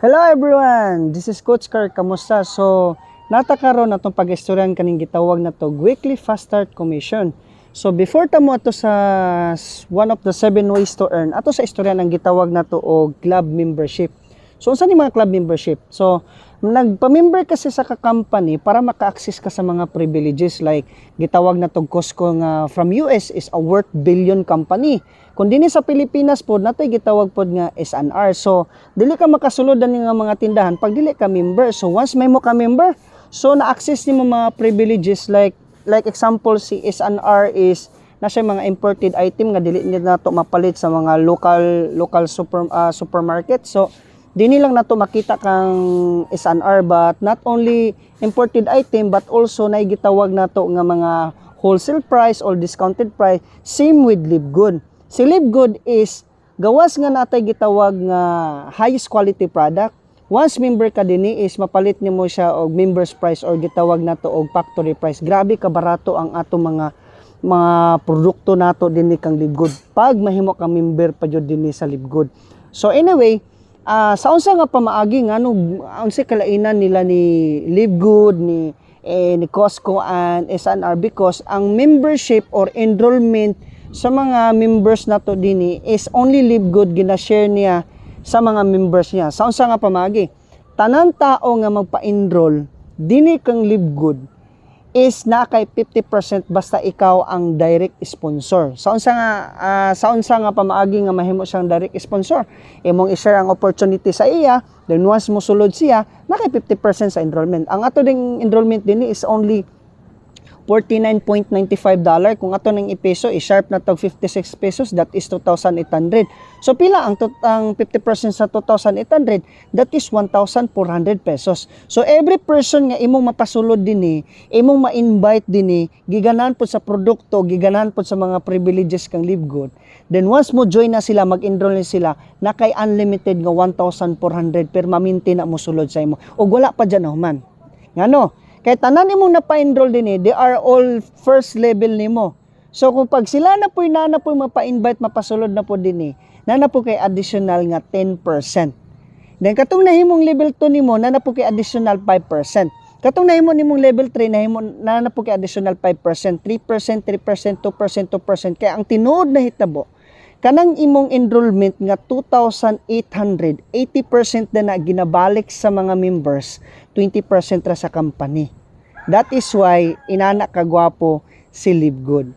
Hello everyone! This is Coach Car. Kamusta? So, natakaroon na itong pag-istoryan kaning gitawag na to Weekly Fast Start Commission. So, before tamo ato sa one of the 7 ways to earn, ato sa istorya ng gitawag na to o club membership. So, saan yung mga club membership? So, nagpa-member kasi sa ka-company para maka-access ka sa mga privileges like gitawag na to Costco nga from US is a worth billion company. Kung dini sa Pilipinas po, natay gitawag po nga S&R. So, dili ka makasulod nga mga tindahan pag dili ka member. So, once may mo ka member, so na-access ni mo mga privileges like example si S&R is na siya mga imported item nga dili niya nato mapalit sa mga local supermarket. So, dini lang nato makita kang S&R, but not only imported item but also nay gitawag nato nga mga wholesale price or discounted price. Same with Livegood. Si Livegood is gawas nga natay gitawag nga highest quality product. Once member ka dinhi is mapalit nimo siya og members price or gitawag nato og factory price. Grabe ka barato ang ato mga produkto nato dinhi kang Livegood pag mahimo ka member pa jud dinhi sa Livegood. So anyway, sa unsa nga pamaagi nga unsa kalainan nila ni Livegood ni Costco and S&R, because ang membership or enrollment sa mga members nato dinhi is only Livegood gina-share niya sa mga members niya. Sa unsa nga pamaagi, tanan tao nga magpa-enroll dinhi kang Livegood is na kay 50% basta ikaw ang direct sponsor. Sa unsa nga pamaagi nga mahimo siyang direct sponsor, imong i-share ang opportunity sa iya, then once mo sulod siya, na kay 50% sa enrollment. Ang ato ding enrollment dinhi is only $49.95. Kung ato nang ipeso, i-sharp na tag 56 pesos, that is 2,800. So pila ang 50% sa 2,800? That is 1,400 pesos. So every person nga imong mapasulod dinhi, imong ma-invite dinhi, giganan po sa produkto, giganan po sa mga privileges kang Livegood. Then once mo join na sila, mag-enroll na sila, na kay unlimited nga 1,400 per maminti na mo sulod sa imo. O wala pa dyan human. Ngano? Kaya tanan nimong napa-enroll din they are all first level nimo. So kung pag sila na po mapa-invite, mapasulod na po din na po kay additional nga 10%. Then katong nahimong level 2 nimo, na po kay additional 5%. Katong nahimo nimong level 3, na po kay additional 5%, 3%, 3%, 2%, 2%. Kaya ang tinuod na hitabo, kanang imong enrollment nga 2,800, 80% na ginabalik sa mga members, 20% ra sa company. That is why inana kagwapo si Livegood.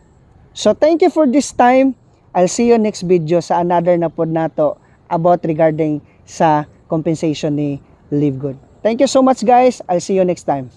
So thank you for this time. I'll see you next video sa another na pod nato about regarding sa compensation ni Livegood. Thank you so much guys. I'll see you next time.